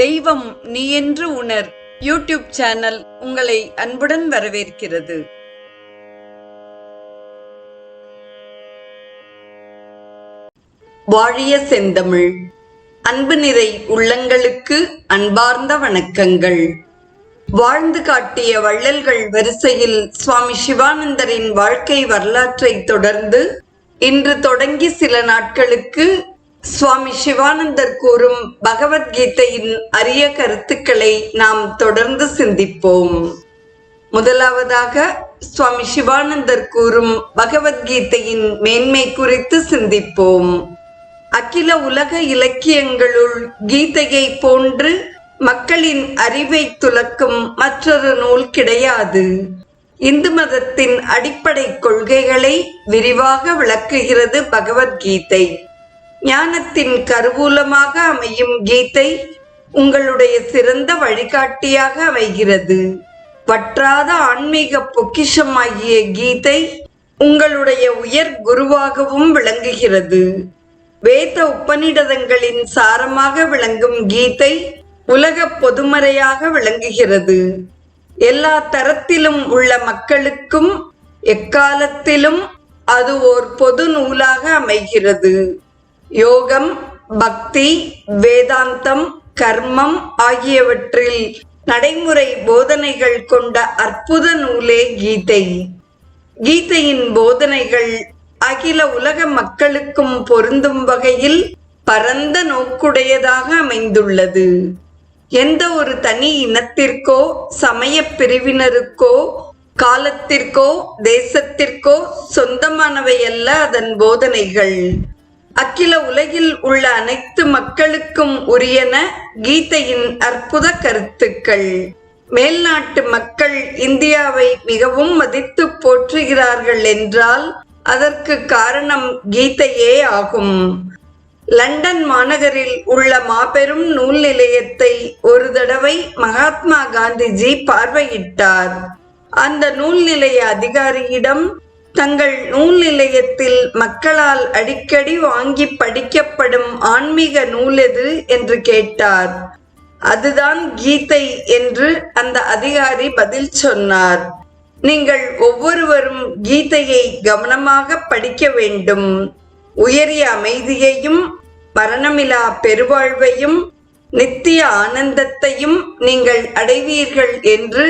தெய்வம் நீ என்று உணர் யூடியூப் சேனல் உங்களை அன்புடன் வரவேற்கிறது. வாழிய செந்தமிழ். அன்பு நிறை உள்ளங்களுக்கு அன்பார்ந்த வணக்கங்கள். வாழ்ந்து காட்டிய வள்ளல்கள் வரிசையில் சுவாமி சிவானந்தரின் வாழ்க்கை வரலாற்றை தொடர்ந்து இன்று தொடங்கி சில நாட்களுக்கு சுவாமி சிவானந்தர் கூறும் பகவத்கீதையின் அரிய கருத்துக்களை நாம் தொடர்ந்து சிந்திப்போம். முதலாவதாக சுவாமி சிவானந்தர் கூறும் பகவத்கீதையின் மேன்மை குறித்து சிந்திப்போம். அகில உலக இலக்கியங்களுள் கீதையை போன்று மக்களின் அறிவை துலக்கும் மற்றொரு நூல் கிடையாது. இந்து மதத்தின் அடிப்படை கொள்கைகளை விரிவாக விளக்குகிறது பகவத்கீதை. ஞானத்தின் கருவூலமாக அமையும் கீதை உங்களுடைய சிறந்த வழிகாட்டியாக அமைகிறது. வற்றாத ஆன்மீக பொக்கிஷமாகிய கீதை உங்களுடைய உயர் குருவாகவும் விளங்குகிறது. வேத உபநிடதங்களின் சாரமாக விளங்கும் கீதை உலக பொதுமறையாக விளங்குகிறது. எல்லா தரத்திலும் உள்ள மக்களுக்கும் எக்காலத்திலும் அது ஓர் பொது நூலாக அமைகிறது. யோகம், பக்தி, வேதாந்தம், கர்மம் ஆகியவற்றில் நடைமுறை போதனைகள் கொண்ட அற்புத நூலே கீதை. கீதையின் போதனைகள் அகில உலக மக்களுக்கும் பொருந்தும் வகையில் பரந்த நோக்குடையதாக அமைந்துள்ளது. எந்த ஒரு தனி இனத்திற்கோ சமய பிரிவினருக்கோ காலத்திற்கோ தேசத்திற்கோ சொந்தமானவை அல்ல அதன் போதனைகள். அகில உலகில் உள்ள அனைத்து மக்களுக்கும் உரியன கீதையின் அற்புத கருத்துக்கள். மேல்நாட்டு மக்கள் இந்தியாவை மிகவும் மதித்து போற்றுகிறார்கள் என்றால் அதற்கு காரணம் கீதையே ஆகும். லண்டன் மாநகரில் உள்ள மாபெரும் நூல் நிலையத்தை ஒரு தடவை மகாத்மா காந்திஜி பார்வையிட்டார். அந்த நூல் நிலைய அதிகாரியிடம் தங்கள் நூல் நிலையத்தில் மக்களால் அடிக்கடி வாங்கி படிக்கப்படும் ஆன்மீக நூல் எது என்று கேட்டார். அதுதான் கீதை என்று அந்த அதிகாரி பதில் சொன்னார். நீங்கள் ஒவ்வொருவரும் கீதையை கவனமாக படிக்க வேண்டும். உயரிய அமைதியையும் மரணமிலா பெருவாழ்வையும் நித்திய ஆனந்தத்தையும் நீங்கள் அடைவீர்கள் என்று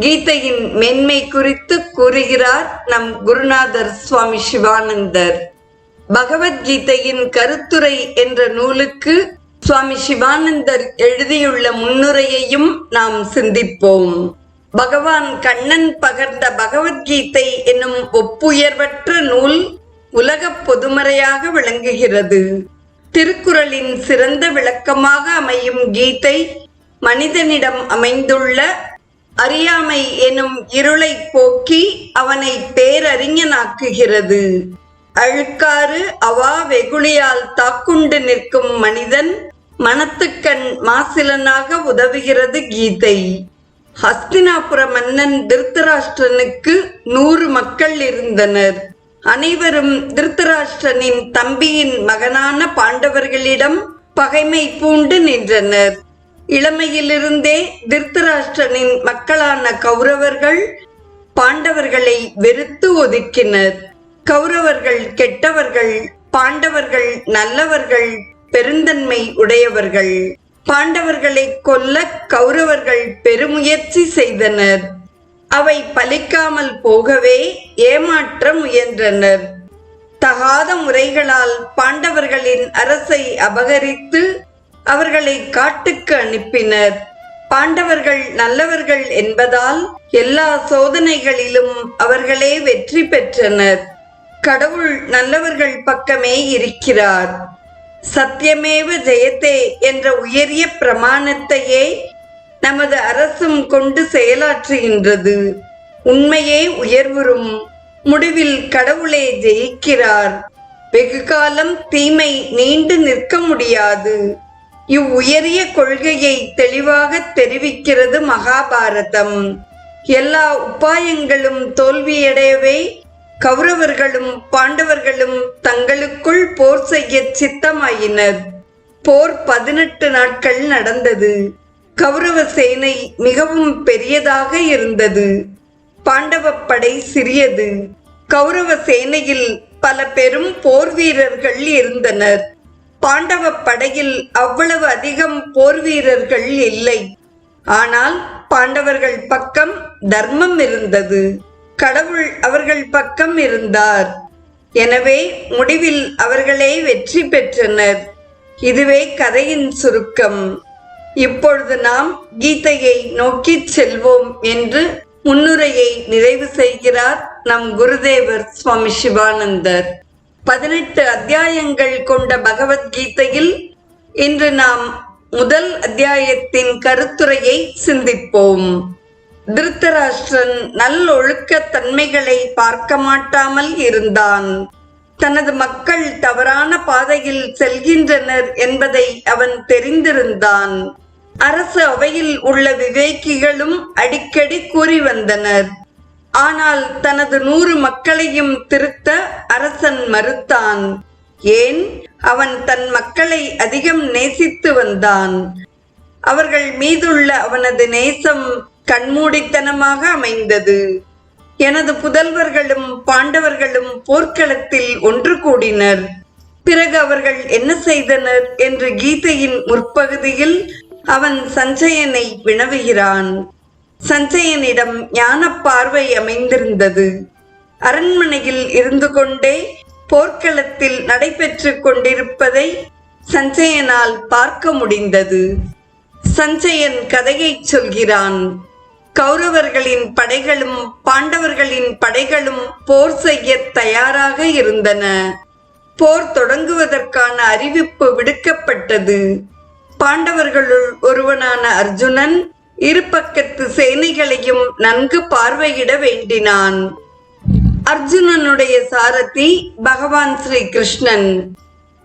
கீதையின் மேன்மை குறித்து கூறுகிறார் நம் குருநாதர் சுவாமி சிவானந்தர். பகவத்கீதையின் கருத்துரை என்ற நூலுக்கு சுவாமி சிவானந்தர் எழுதியுள்ள முன்னுரையையும் நாம் சிந்திப்போம். பகவான் கண்ணன் பகர்ந்த பகவத்கீதை என்னும் ஒப்புயர்வற்ற நூல் உலக பொதுமறையாக விளங்குகிறது. திருக்குறளின் சிறந்த விளக்கமாக அமையும் கீதை மனிதனிடம் அமைந்துள்ள அறியாமை எனும் இருளை போக்கி அவனை பேரறிஞனாக்குகிறது. அழுக்காறு அவா வெகுளியால் தாக்குண்டு நிற்கும் மனிதன் மனத்துக்கண் மாசிலனாக உதவுகிறது கீதை. ஹஸ்தினாபுர மன்னன் திருத்தராஷ்டிரனுக்கு 100 மக்கள் இருந்தனர். அனைவரும் திருத்தராஷ்டிரனின் தம்பியின் மகனான பாண்டவர்களிடம் பகைமை பூண்டு நின்றனர். இளமையிலிருந்தே திருத்தராஷ்டிரனின் மக்களான கௌரவர்கள் பாண்டவர்களை வெறுத்து ஒதுக்கினர். கௌரவர்கள் கெட்டவர்கள், பாண்டவர்கள் நல்லவர்கள், பெருந்தன்மை உடையவர்கள். பாண்டவர்களை கொல்ல கௌரவர்கள் பெருமுயற்சி செய்தனர். அவை பலிக்காமல் போகவே ஏமாற்ற முயன்றனர். தகாத முறைகளால் பாண்டவர்களின் அரசை அபகரித்து அவர்களை காட்டுக்கு அனுப்பினர். பாண்டவர்கள் நல்லவர்கள் என்பதால் எல்லா சோதனைகளிலும் அவர்களே வெற்றி பெற்றனர். கடவுள் நல்லவர்கள் பக்கமே இருக்கிறார். சத்தியமேவ ஜெயத்தே என்ற உயரிய பிரமாணத்தையே நமது அரசும் கொண்டு செயலாற்றுகின்றது. உண்மையே உயர்வுறும். முடிவில் கடவுளே ஜெயிக்கிறார். வெகுகாலம் தீமை நீண்டு நிற்க முடியாது. இவ்வுயரிய கொள்கையை தெளிவாக தெரிவிக்கிறது மகாபாரதம். எல்லா உபாயங்களும் தோல்வியடையவே கௌரவர்களும் பாண்டவர்களும் தங்களுக்குள் போர் செய்ய சித்தமாயினர். போர் 18 நாட்கள் நடந்தது. கௌரவ சேனை மிகவும் பெரியதாக இருந்தது. பாண்டவ படை சிறியது. கௌரவ சேனையில் பல பெரும் போர் வீரர்கள் இருந்தனர். பாண்டவ படையில் அவ்வளவு அதிகம் போர் வீரர்கள் இல்லை. ஆனால் பாண்டவர்கள் பக்கம் தர்மம் இருந்தது. கடவுள் அவர்கள் பக்கம் இருந்தார். எனவே முடிவில் அவர்களே வெற்றி பெற்றனர். இதுவே கதையின் சுருக்கம். இப்பொழுது நாம் கீதையை நோக்கி செல்வோம் என்று முன்னுரையை நிறைவு செய்கிறார் நம் குருதேவர் சுவாமி சிவானந்தர். 18 அத்தியாயங்கள் கொண்ட பகவத்கீதையில் இன்று நாம் முதல் அத்தியாயத்தின் கருத்துரையை சிந்திப்போம். திருத்தராஷ்டிரன் நல்லொழுக்க தன்மைகளை பார்க்க மாட்டாமல் இருந்தான். தனது மக்கள் தவறான பாதையில் செல்கின்றனர் என்பதை அவன் தெரிந்திருந்தான். அரசு அவையில் உள்ள விவேகிகளும் அடிக்கடி கூறி வந்தனர். ஆனால் தனது 100 மக்களையும் திருத்த அரசன் மறுத்தான். ஏன்? அவன் தன் மக்களை அதிகம் நேசித்து வந்தான். அவர்கள் மீதுள்ள அவனது நேசம் கண்மூடித்தனமாக அமைந்தது. எனது புதல்வர்களும் பாண்டவர்களும் போர்க்களத்தில் ஒன்று கூடினர். பிறகு அவர்கள் என்ன செய்தனர் என்று கீதையின் முற்பகுதியில் அவன் சஞ்சயனை வினவுகிறான். சஞ்சயனிடம் ஞான பார்வை அமைந்திருந்தது. அரண்மனையில் இருந்து கொண்டே போர்க்களத்தில் நடைபெற்று கொண்டிருப்பதை சஞ்சயனால் பார்க்க முடிந்தது. சஞ்சயன் கதையை சொல்கிறான். கௌரவர்களின் படைகளும் பாண்டவர்களின் படைகளும் போர் செய்ய தயாராக இருந்தன. போர் தொடங்குவதற்கான அறிவிப்பு விடுக்கப்பட்டது. பாண்டவர்களுள் ஒருவனான அர்ஜுனன் இரு பக்கத்து சேனைகளையும் நன்கு பார்வையிட வேண்டினான். அர்ஜுனனுடைய சாரதி பகவான் ஸ்ரீ கிருஷ்ணன்.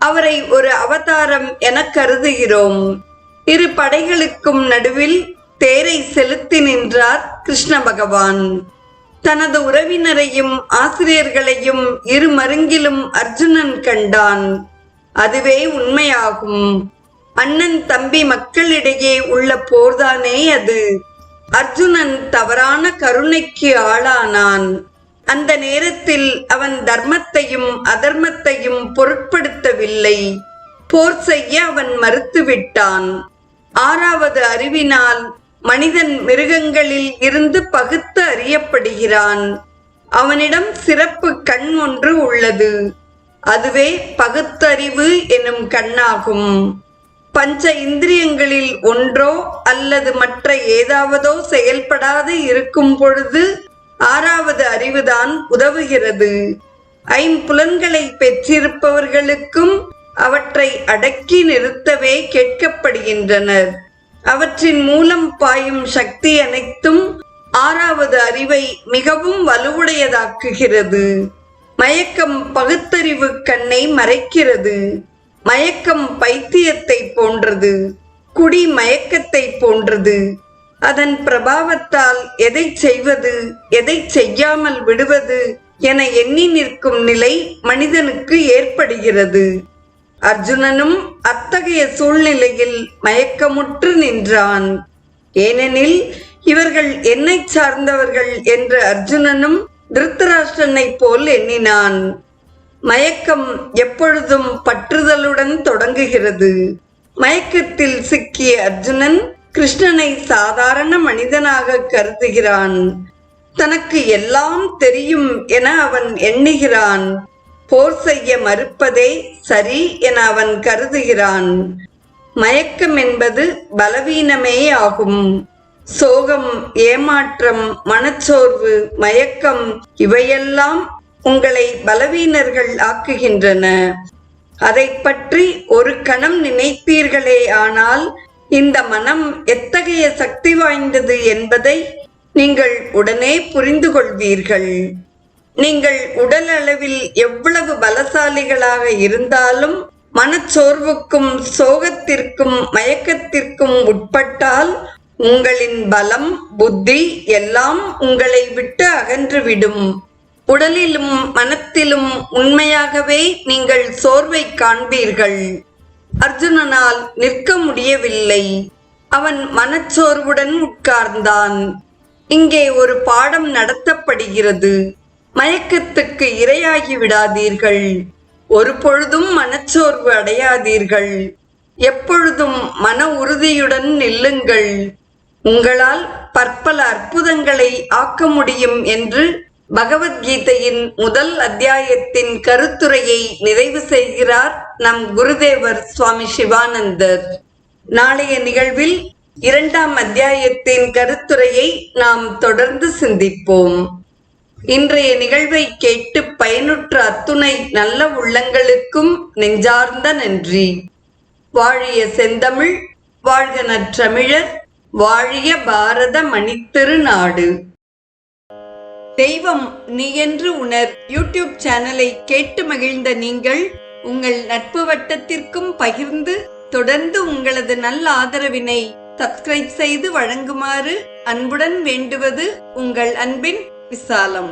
அவரை ஒரு அவதாரம் என கருதுகிறோம். இரு படைகளுக்கும் நடுவில் தேரை செலுத்தி நின்றார் கிருஷ்ண பகவான். தனது உறவினரையும் ஆசிரியர்களையும் இரு மருங்கிலும் அர்ஜுனன் கண்டான். அதுவே உண்மையாகும். அண்ணன் தம்பி மக்களிடையே உள்ள போர்தானே அது. அர்ஜுனன் தவறான கருணைக்கு ஆளானான். அந்த நேரத்தில் அவன் தர்மத்தையும் அதர்மத்தையும் பொருட்படுத்தவில்லை. போர் செய்ய அவன் மறுத்துவிட்டான். 6வது அறிவினால் மனிதன் மிருகங்களில் இருந்து பகுத்து அறியப்படுகிறான். அவனிடம் சிறப்பு கண் ஒன்று உள்ளது. அதுவே பகுத்தறிவு எனும் கண்ணாகும். பஞ்ச இந்திரியங்களில் ஒன்றோ அல்லது மற்ற ஏதாவதோ செயல்படாது இருக்கும் பொழுது 6வது அறிவுதான் உதவுகிறது. 5 பெற்றிருப்பவர்களுக்கும் அவற்றை அடக்கி நிறுத்தவே கேட்கப்படுகின்றனர். அவற்றின் மூலம் பாயும் சக்தி அனைத்தும் 6வது அறிவை மிகவும் வலுவுடையதாக்குகிறது. மயக்கம் பகுத்தறிவு கண்ணை மறைக்கிறது. மயக்கம் பைத்தியத்தை போன்றது. குடி மயக்கத்தை போன்றது. அதன் பிரபாவத்தால் எதை செய்வது எதை செய்யாமல் விடுவது என எண்ணி நிற்கும் நிலை மனிதனுக்கு ஏற்படுகிறது. அர்ஜுனனும் அத்தகைய சூழ்நிலையில் மயக்கமுற்று நின்றான். ஏனெனில் இவர்கள் என்னை சார்ந்தவர்கள் என்று அர்ஜுனனும் திருத்தராஷ்டிரனை போல் எண்ணினான். மயக்கம் எப்பொழுதும் பற்றுதலுடன் தொடங்குகிறது. மயக்கத்தில் சிக்கிய அர்ஜுனன் கிருஷ்ணனை சாதாரண மனிதனாக கருதுகிறான். தனக்கு எல்லாம் தெரியும் என அவன் எண்ணுகிறான். போர் செய்ய மறுப்பதே சரி என அவன் கருதுகிறான். மயக்கம் என்பது பலவீனமே ஆகும். சோகம், ஏமாற்றம், மனச்சோர்வு, மயக்கம் இவையெல்லாம் உங்களை பலவீனர்கள் ஆக்குகின்றன. அதை பற்றி ஒரு கணம் நினைப்பீர்களே ஆனால் இந்த மனம் எத்தகைய சக்தி வாய்ந்தது என்பதை நீங்கள் உடனே புரிந்து கொள்வீர்கள். நீங்கள் உடல் அளவில் எவ்வளவு பலசாலிகளாக இருந்தாலும் மனச்சோர்வுக்கும் சோகத்திற்கும் மயக்கத்திற்கும் உட்பட்டால் உங்களின் பலம், புத்தி எல்லாம் உங்களை விட்டு அகன்றுவிடும். உடலிலும் மனத்திலும் உண்மையாகவே நீங்கள் சோர்வை காண்பீர்கள். அர்ஜுனனால் நிற்க முடியவில்லை. அவன் மனச்சோர்வுடன் உட்கார்ந்தான். இங்கே ஒரு பாடம் நடத்தப்படுகிறது. மயக்கத்துக்கு இரையாகி விடாதீர்கள். ஒரு பொழுதும் மனச்சோர்வு அடையாதீர்கள். எப்பொழுதும் மன உறுதியுடன் நில்லுங்கள். உங்களால் பற்பல அற்புதங்களை ஆக்க முடியும் என்று பகவத்கீதையின் முதல் அத்தியாயத்தின் கருத்துரையை நிறைவு செய்கிறார் நம் குருதேவர் சுவாமி சிவானந்தர். நாளைய நிகழ்வில் 2ஆம் அத்தியாயத்தின் கருத்துரையை நாம் தொடர்ந்து சிந்திப்போம். இன்றைய நிகழ்வை கேட்டு பயனுற்ற அத்துணை நல்ல உள்ளங்களுக்கும் நெஞ்சார்ந்த நன்றி. வாழிய செந்தமிழ், வாழ்க நற்றமிழர், வாழிய பாரத மணித்திருநாடு. தெய்வம் நீ என்று உணர் யூடியூப் சேனலை கேட்டு மகிழ்ந்த நீங்கள் உங்கள் நட்பு வட்டத்திற்கும் பகிர்ந்து தொடர்ந்து உங்களது நல்ல ஆதரவினை சப்ஸ்கிரைப் செய்து வழங்குமாறு அன்புடன் வேண்டுவது உங்கள் அன்பின் விசாலம்.